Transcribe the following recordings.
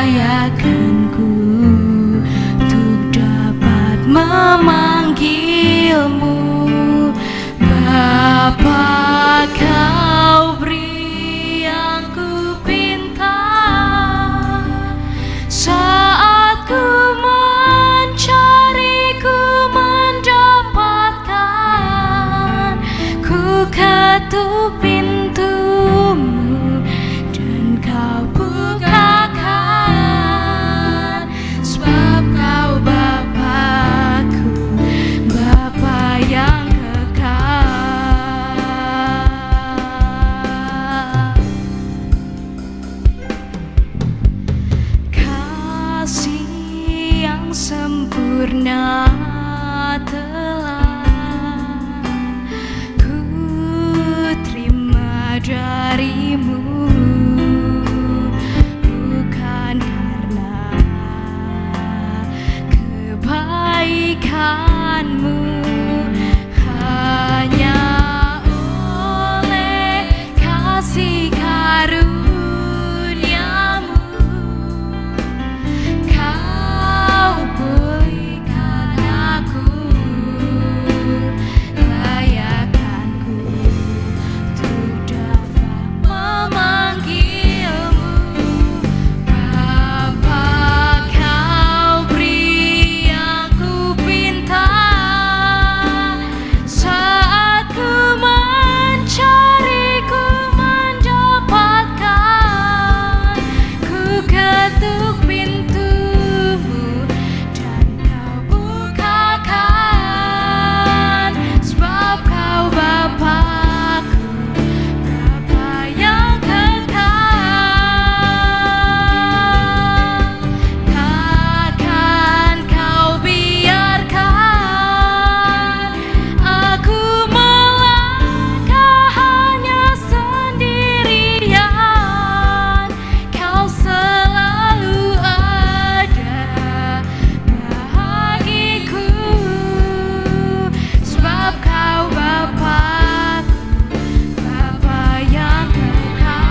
layakanku untuk dapat memanggilmu Bapa. Kau beri yang ku pinta saat ku mencari, ku mendapatkan. Ku ketuk pintumu dan kau bukakan, sebab kau Bapakku, Bapa yang kekal. Kasih yang sempurna telah ku terima darimu, bukan karena kebaikanmu, hanya oleh kasih karuniamu kau berikan aku layakanku untuk dapat memanggilmu Bapa. Kau beri yang ku pinta saat ku mencari, ku mendapatkan. Ku ketuk pintumu dan kau bukakan, sebab kau Bapakku, Bapa yang kekal. Takkan kau biarkan aku melangkah hanya sendirian. Kau selalu ada bagiku, sebab kau Bapakku, Bapa yang kekal.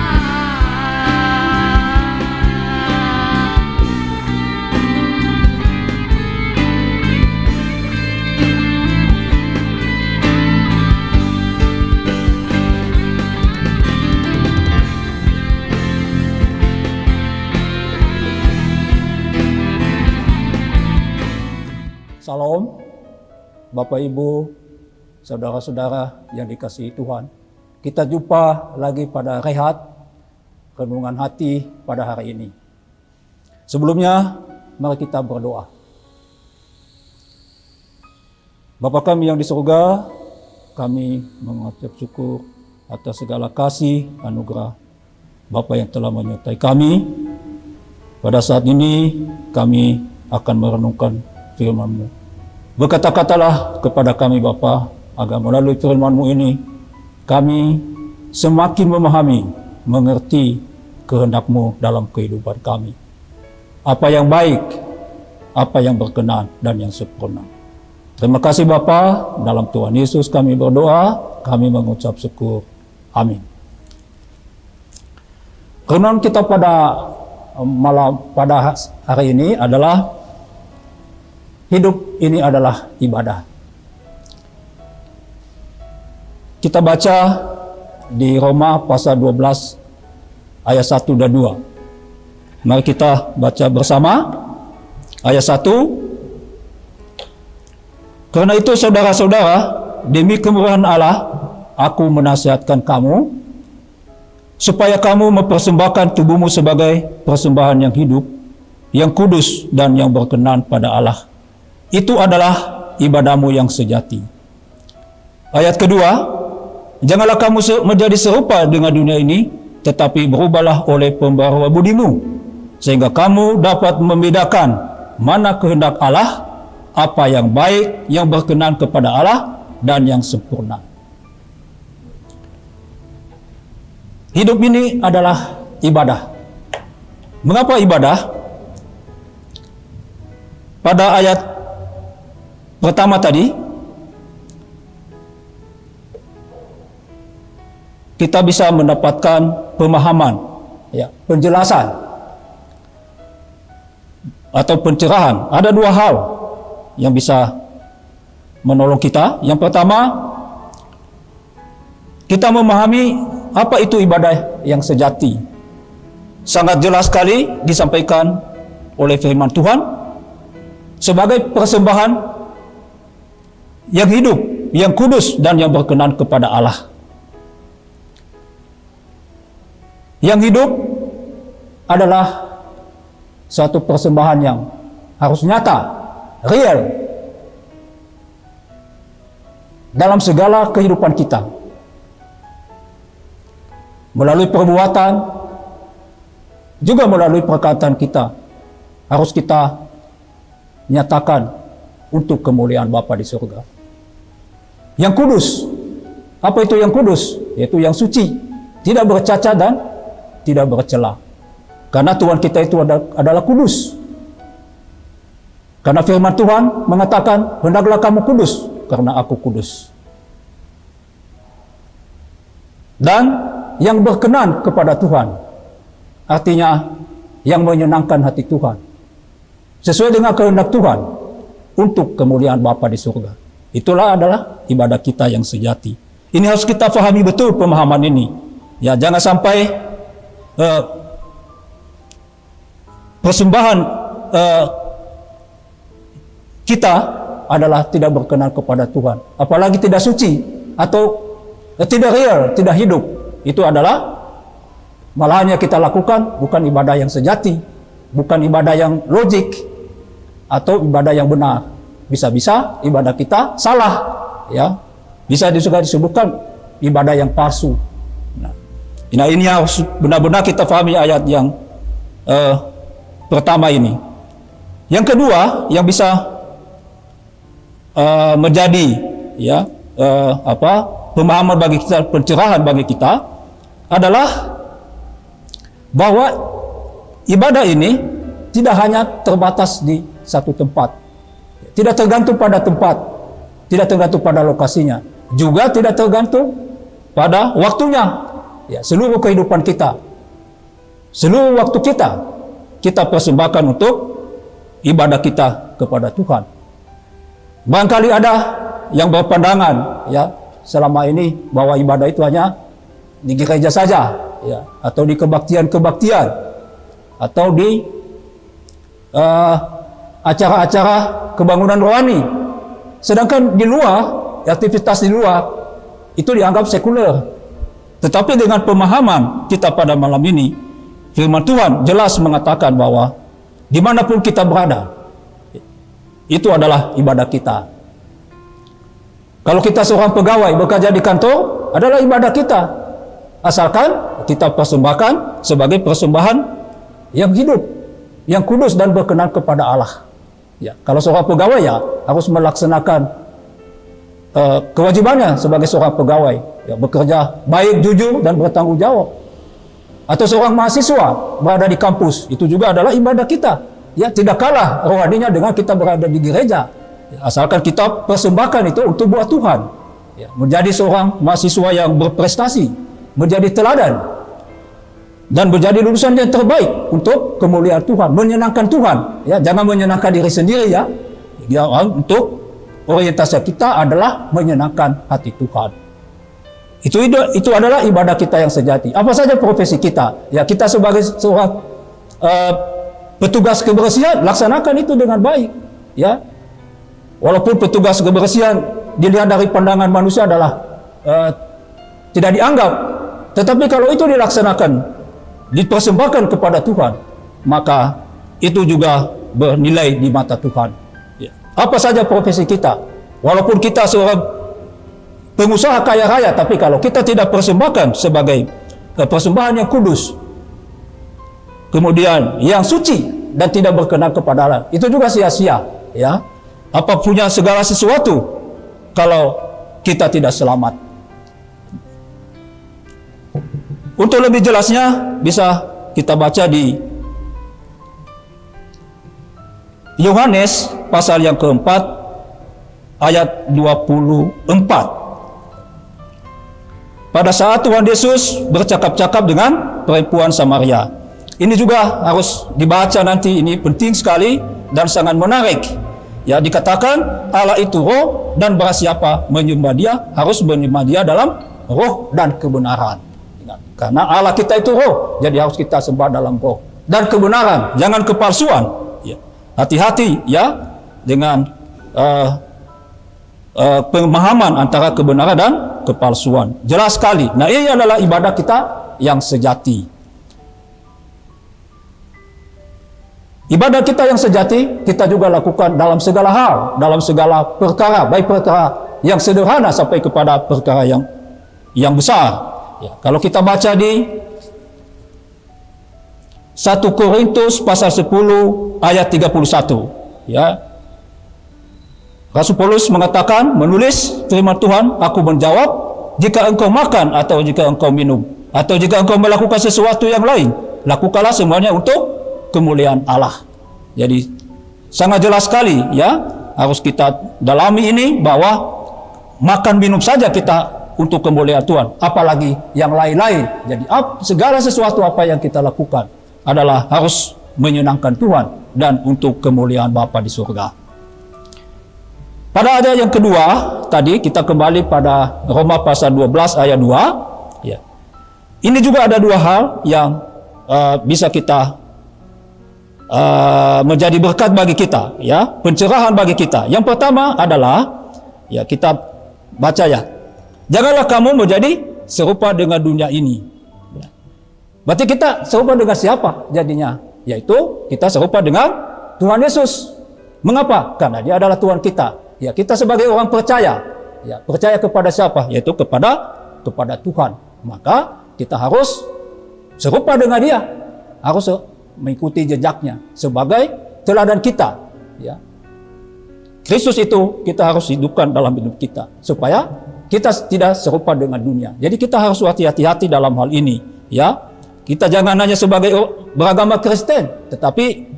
Salam, Bapak Ibu, saudara-saudara yang dikasihi Tuhan. Kita jumpa lagi pada rehat renungan hati pada hari ini. Sebelumnya, mari kita berdoa. Bapa kami yang di surga, kami mengucap syukur atas segala kasih anugerah Bapa yang telah menyertai kami. Pada saat ini kami akan merenungkan firman-Mu. Berkata-katalah kepada kami Bapa, agar melalui firman-Mu ini kami semakin memahami, mengerti kehendak-Mu dalam kehidupan kami. Apa yang baik, apa yang berkenan dan yang sempurna. Terima kasih Bapa, dalam Tuhan Yesus kami berdoa, kami mengucap syukur. Amin. Renungan kita pada hari ini adalah hidup ini adalah ibadah. Kita baca di Roma pasal 12 ayat 1 dan 2. Mari kita baca bersama ayat 1. Karena itu saudara-saudara, demi kemurahan Allah, aku menasihatkan kamu supaya kamu mempersembahkan tubuhmu sebagai persembahan yang hidup, yang kudus dan yang berkenan pada Allah. Itu adalah ibadahmu yang sejati. Ayat kedua, janganlah kamu menjadi serupa dengan dunia ini, tetapi berubahlah oleh pembaharuan budimu, sehingga kamu dapat membedakan mana kehendak Allah, apa yang baik, yang berkenan kepada Allah, dan yang sempurna. Hidup ini adalah ibadah. Mengapa ibadah? Pada ayat pertama tadi, kita bisa mendapatkan pemahaman, penjelasan atau pencerahan. Ada dua hal yang bisa menolong kita. Yang pertama, kita memahami apa itu ibadah yang sejati. Sangat jelas sekali disampaikan oleh firman Tuhan sebagai persembahan yang hidup, yang kudus dan yang berkenan kepada Allah. Yang hidup adalah suatu persembahan yang harus nyata, real dalam segala kehidupan kita. Melalui perbuatan, juga melalui perkataan kita, harus kita nyatakan untuk kemuliaan Bapa di surga. Yang kudus, apa itu yang kudus? Yaitu yang suci, tidak bercacat dan tidak bercela. Karena Tuhan kita itu adalah kudus. Karena firman Tuhan mengatakan, hendaklah kamu kudus, karena aku kudus. Dan yang berkenan kepada Tuhan, artinya yang menyenangkan hati Tuhan, sesuai dengan kehendak Tuhan, untuk kemuliaan Bapa di surga. Itulah adalah ibadah kita yang sejati. Ini harus kita pahami betul pemahaman ini. Ya, jangan sampai persembahan kita adalah tidak berkenan kepada Tuhan, apalagi tidak suci atau tidak real, tidak hidup. Itu adalah malahan yang kita lakukan bukan ibadah yang sejati, bukan ibadah yang logik atau ibadah yang benar. Bisa-bisa ibadah kita salah, ya. Bisa juga disebutkan ibadah yang palsu. Nah, ini harus benar-benar kita pahami ayat yang pertama ini. Yang kedua yang bisa menjadi pemahaman bagi kita, pencerahan bagi kita adalah bahwa ibadah ini tidak hanya terbatas di satu tempat, tidak tergantung pada tempat, tidak tergantung pada lokasinya, juga tidak tergantung pada waktunya. Ya, seluruh kehidupan kita, seluruh waktu kita persembahkan untuk ibadah kita kepada Tuhan. Barangkali ada yang berpandangan, ya, selama ini bahwa ibadah itu hanya di gereja saja, ya, atau di kebaktian-kebaktian, atau di acara-acara kebangunan rohani. Sedangkan di luar, aktivitas di luar itu dianggap sekuler. Tetapi dengan pemahaman kita pada malam ini, firman Tuhan jelas mengatakan bahwa dimanapun kita berada, itu adalah ibadah kita. Kalau kita seorang pegawai bekerja di kantor, adalah ibadah kita. Asalkan kita persembahkan sebagai persembahan yang hidup, yang kudus dan berkenan kepada Allah. Ya, kalau seorang pegawai ya harus melaksanakan kewajibannya sebagai seorang pegawai, ya, bekerja baik, jujur dan bertanggung jawab. Atau seorang mahasiswa berada di kampus, itu juga adalah ibadah kita. Ya, tidak kalah rohaninya dengan kita berada di gereja. Ya, asalkan kita persembahkan itu untuk buat Tuhan. Ya, menjadi seorang mahasiswa yang berprestasi, menjadi teladan, dan menjadi lulusan yang terbaik untuk kemuliaan Tuhan, menyenangkan Tuhan. Ya, jangan menyenangkan diri sendiri, ya. Ya, untuk orientasi kita adalah menyenangkan hati Tuhan. Itu adalah ibadah kita yang sejati. Apa saja profesi kita, ya, kita sebagai seorang petugas kebersihan, laksanakan itu dengan baik, ya. Walaupun petugas kebersihan dilihat dari pandangan manusia adalah tidak dianggap, tetapi kalau itu dilaksanakan, dipersembahkan kepada Tuhan, maka itu juga bernilai di mata Tuhan. Ya. Apa saja profesi kita, walaupun kita seorang pengusaha kaya raya, tapi kalau kita tidak persembahkan sebagai persembahan yang kudus, kemudian yang suci dan tidak berkenan kepada Allah, itu juga sia-sia. Ya, apa punya segala sesuatu kalau kita tidak selamat. Untuk lebih jelasnya bisa kita baca di Yohanes pasal yang keempat ayat 24. Pada saat Tuhan Yesus bercakap-cakap dengan perempuan Samaria, Ini juga harus dibaca nanti, ini penting sekali dan sangat menarik. Ya, dikatakan Allah itu roh dan barang siapa menyembah dia harus menyembah dia dalam roh dan kebenaran. Ingat, karena Allah kita itu roh, jadi harus kita sembah dalam roh dan kebenaran, jangan kepalsuan. Ya. Hati-hati ya dengan pemahaman antara kebenaran dan kepalsuan. Jelas sekali. Nah, ini adalah ibadah kita yang sejati. Ibadah kita yang sejati kita juga lakukan dalam segala hal, dalam segala perkara, baik perkara yang sederhana sampai kepada perkara yang besar. Ya, kalau kita baca di 1 Korintus pasal 10 ayat 31, ya, Rasul Paulus mengatakan, menulis firman Tuhan, aku menjawab, jika engkau makan atau jika engkau minum atau jika engkau melakukan sesuatu yang lain, lakukanlah semuanya untuk kemuliaan Allah. Jadi sangat jelas sekali ya, harus kita dalami ini bahwa makan minum saja kita untuk kemuliaan Tuhan, apalagi yang lain-lain. Jadi segala sesuatu apa yang kita lakukan adalah harus menyenangkan Tuhan dan untuk kemuliaan Bapa di surga. Pada ayat yang kedua tadi kita kembali pada Roma pasal 12 ayat 2 ya. Ini juga ada dua hal yang bisa kita menjadi berkat bagi kita, ya, pencerahan bagi kita. Yang pertama adalah, ya, kita baca ya, janganlah kamu menjadi serupa dengan dunia ini. Ya. Berarti kita serupa dengan siapa jadinya? Yaitu kita serupa dengan Tuhan Yesus. Mengapa? Karena Dia adalah Tuhan kita. Ya, kita sebagai orang percaya, ya, percaya kepada siapa? Yaitu kepada Tuhan. Maka kita harus serupa dengan Dia, harus mengikuti jejaknya sebagai teladan kita. Ya. Kristus itu kita harus hidupkan dalam hidup kita supaya kita tidak serupa dengan dunia. Jadi kita harus hati-hati dalam hal ini. Ya, kita jangan hanya sebagai beragama Kristen, tetapi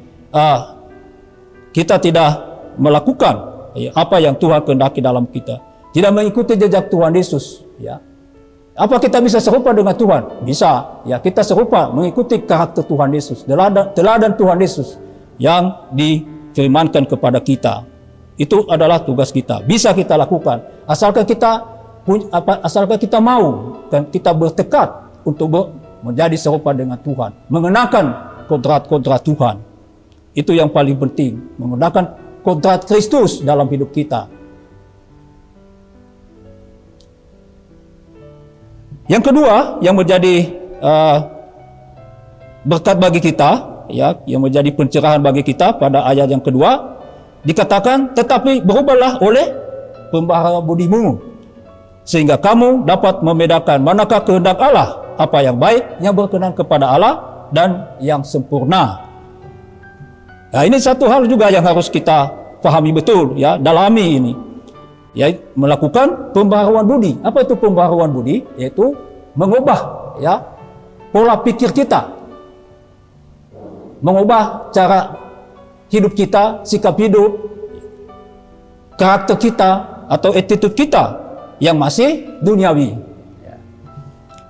kita tidak melakukan apa yang Tuhan kehendaki dalam kita, tidak mengikuti jejak Tuhan Yesus. Ya. Apa kita bisa serupa dengan Tuhan? Bisa. Ya, kita serupa mengikuti karakter Tuhan Yesus, teladan Tuhan Yesus yang difirmankan kepada kita. Itu adalah tugas kita. Bisa kita lakukan asalkan kita mau dan kita bertekad untuk menjadi serupa dengan Tuhan, mengenakan kodrat-kodrat Tuhan. Itu yang paling penting, menggunakan kodrat Kristus dalam hidup kita. Yang kedua, yang menjadi berkat bagi kita, ya, yang menjadi pencerahan bagi kita pada ayat yang kedua, dikatakan, tetapi berubahlah oleh pembaharuan budimu, sehingga kamu dapat membedakan manakah kehendak Allah, apa yang baik, yang berkenan kepada Allah, dan yang sempurna. Nah, ini satu hal juga yang harus kita pahami betul, ya, dalami ini. Ya, melakukan pembaharuan budi. Apa itu pembaharuan budi? Yaitu mengubah, ya, pola pikir kita, mengubah cara hidup kita, sikap hidup, karakter kita atau attitude kita yang masih duniawi.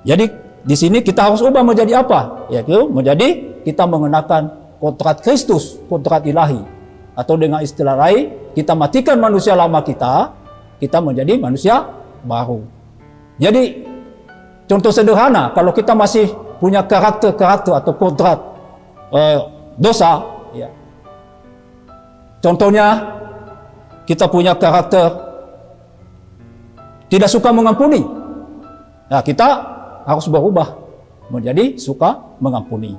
Jadi di sini kita harus ubah menjadi apa? Yaitu menjadi kita mengenakan kodrat Kristus, kodrat ilahi, atau dengan istilah lain kita matikan manusia lama kita menjadi manusia baru. Jadi contoh sederhana, kalau kita masih punya karakter atau kodrat dosa, ya. Contohnya kita punya karakter tidak suka mengampuni. Nah, kita harus berubah menjadi suka mengampuni.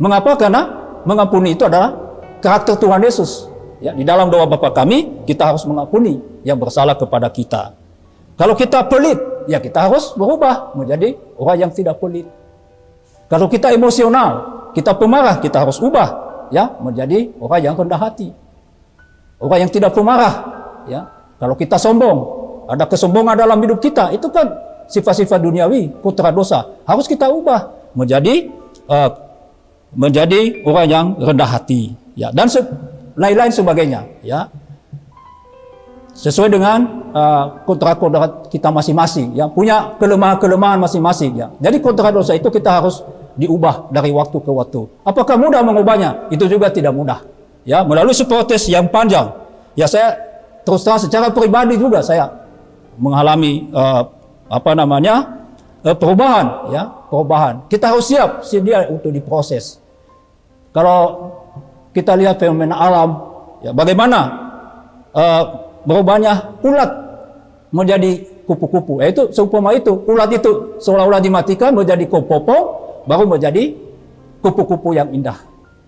Mengapa? Karena mengampuni itu adalah karakter Tuhan Yesus. Ya, di dalam doa Bapa kami, kita harus mengampuni yang bersalah kepada kita. Kalau kita pelit, ya kita harus berubah menjadi orang yang tidak pelit. Kalau kita emosional, kita pemarah, kita harus ubah, ya, menjadi orang yang rendah hati. Orang yang tidak pemarah, ya. Kalau kita sombong, ada kesombongan dalam hidup kita, itu kan sifat-sifat duniawi, kodrat dosa. Harus kita ubah menjadi orang yang rendah hati, ya, dan lain-lain sebagainya, ya, sesuai dengan kodrat-kodrat kita masing-masing, yang punya kelemahan-kelemahan masing-masing, ya. Jadi kodrat dosa itu kita harus diubah dari waktu ke waktu. Apakah mudah mengubahnya? Itu juga tidak mudah. Ya, melalui proses yang panjang. Ya, saya terus terang secara pribadi juga saya mengalami perubahan, ya, perubahan. Kita harus siap sedia untuk diproses. Kalau kita lihat fenomena alam, ya, bagaimana berubahnya ulat menjadi kupu-kupu. Itu seumpama itu, ulat itu seolah-olah dimatikan menjadi kupu-kupu, baru menjadi kupu-kupu yang indah.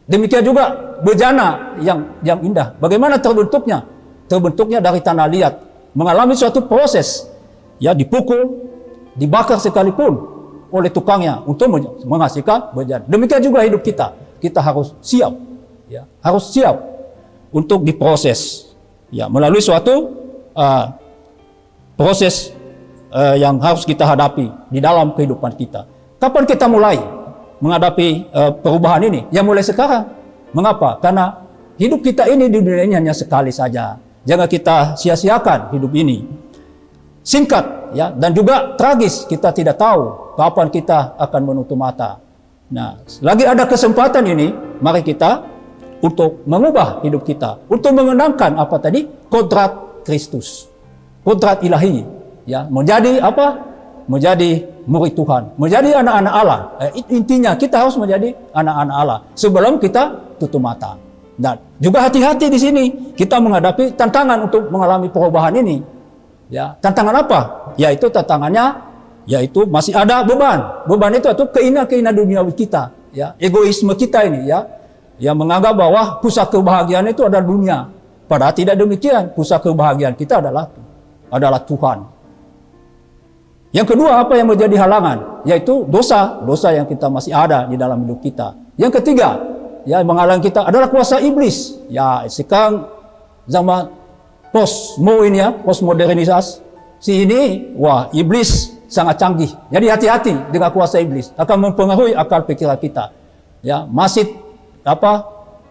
Demikian juga bejana yang indah. Bagaimana terbentuknya? Terbentuknya dari tanah liat, mengalami suatu proses, ya, dipukul, dibakar sekalipun oleh tukangnya untuk menghasilkan bejana. Demikian juga hidup kita. Kita harus siap, ya, harus siap untuk diproses, ya, melalui suatu proses yang harus kita hadapi di dalam kehidupan kita. Kapan kita mulai menghadapi perubahan ini? Ya, mulai sekarang. Mengapa? Karena hidup kita ini di dunia ini hanya sekali saja. Jangan kita sia-siakan hidup ini. Singkat, ya, dan juga tragis. Kita tidak tahu kapan kita akan menutup mata. Nah, lagi ada kesempatan ini, mari kita untuk mengubah hidup kita, untuk mengenangkan apa tadi? Kodrat Kristus, kodrat ilahi, ya, menjadi apa? Menjadi murid Tuhan, menjadi anak-anak Allah. Intinya kita harus menjadi anak-anak Allah sebelum kita tutup mata. Dan juga hati-hati di sini kita menghadapi tantangan untuk mengalami perubahan ini. Ya, tantangan apa? Yaitu tantangannya, yaitu masih ada beban. Beban itu keinginan duniawi kita, ya, egoisme kita ini, ya, yang menganggap bahwa pusat kebahagiaan itu adalah dunia. Padahal tidak demikian. Pusat kebahagiaan kita adalah Tuhan. Yang kedua, apa yang menjadi halangan? Yaitu dosa yang kita masih ada di dalam hidup kita. Yang ketiga, ya, menghalangi kita adalah kuasa iblis. Ya, sekarang zaman postmodernisasi ini, wah, iblis sangat canggih. Jadi hati-hati dengan kuasa iblis, akan mempengaruhi akal pikiran kita. Ya, masih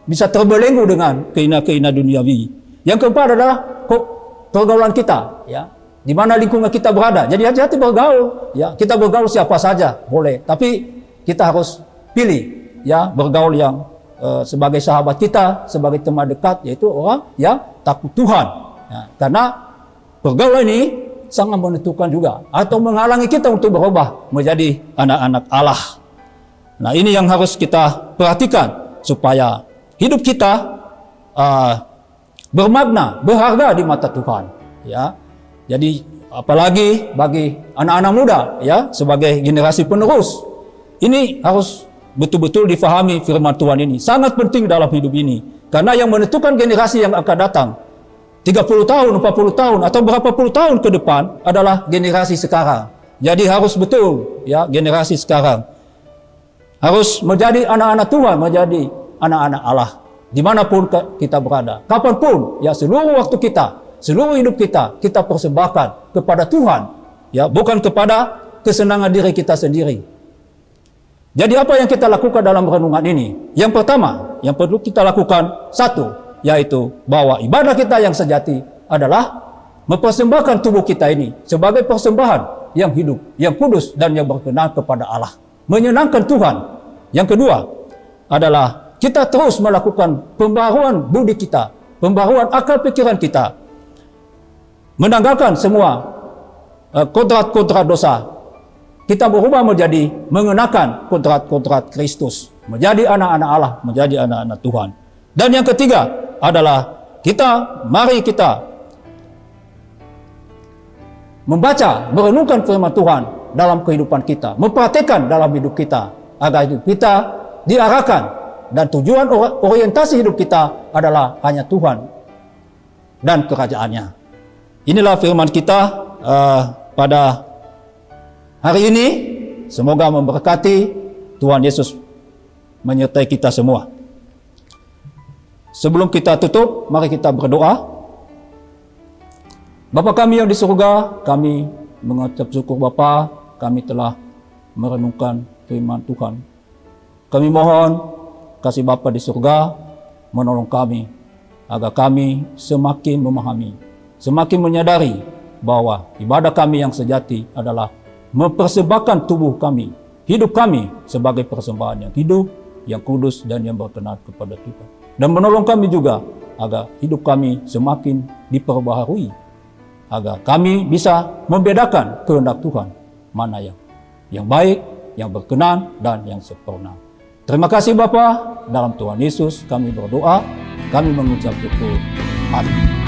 bisa terbelenggu dengan keinginan duniawi. Yang keempat adalah pergaulan kita, ya, di mana lingkungan kita berada. Jadi hati-hati bergaul, ya. Kita bergaul siapa saja boleh, tapi kita harus pilih, ya, bergaul yang sebagai sahabat kita, sebagai teman dekat, yaitu orang yang takut Tuhan. Ya, karena pergaulan ini sangat menentukan juga atau menghalangi kita untuk berubah menjadi anak-anak Allah. Nah, ini yang harus kita perhatikan supaya hidup kita bermakna, berharga di mata Tuhan, ya. Jadi apalagi bagi anak-anak muda, ya, sebagai generasi penerus, ini harus betul-betul difahami firman Tuhan ini. Sangat penting dalam hidup ini. Karena yang menentukan generasi yang akan datang 30 tahun, 40 tahun, atau berapa puluh tahun ke depan adalah generasi sekarang. Jadi harus betul, ya, generasi sekarang harus menjadi anak-anak Tuhan, menjadi anak-anak Allah. Dimanapun kita berada, kapanpun, ya, seluruh waktu kita, seluruh hidup kita persembahkan kepada Tuhan, ya, bukan kepada kesenangan diri kita sendiri. Jadi apa yang kita lakukan dalam renungan ini? Yang pertama, yang perlu kita lakukan, satu, yaitu bahwa ibadah kita yang sejati adalah mempersembahkan tubuh kita ini sebagai persembahan yang hidup, yang kudus, dan yang berkenan kepada Allah, menyenangkan Tuhan. Yang kedua adalah kita terus melakukan pembaharuan budi kita, pembaharuan akal pikiran kita, menanggalkan semua kodrat-kodrat dosa. Kita berubah menjadi mengenakan kodrat-kodrat Kristus, menjadi anak-anak Allah, menjadi anak-anak Tuhan. Dan yang ketiga adalah mari kita membaca, merenungkan firman Tuhan dalam kehidupan kita, mempraktikkan dalam hidup kita, agar hidup kita diarahkan, dan tujuan orientasi hidup kita adalah hanya Tuhan dan kerajaannya. Inilah firman kita pada hari ini. Semoga memberkati. Tuhan Yesus menyertai kita semua. Sebelum kita tutup, mari kita berdoa. Bapa kami yang di surga, kami mengucap syukur Bapa, kami telah merenungkan firman Tuhan. Kami mohon kasih Bapa di surga menolong kami, agar kami semakin memahami, semakin menyadari bahwa ibadah kami yang sejati adalah mempersembahkan tubuh kami, hidup kami sebagai persembahan yang hidup, yang kudus, dan yang berkenan kepada Tuhan. Dan menolong kami juga agar hidup kami semakin diperbaharui, agar kami bisa membedakan kehendak Tuhan, mana yang baik, yang berkenan, dan yang sempurna. Terima kasih Bapa, dalam Tuhan Yesus kami berdoa, kami mengucap syukur. Amin.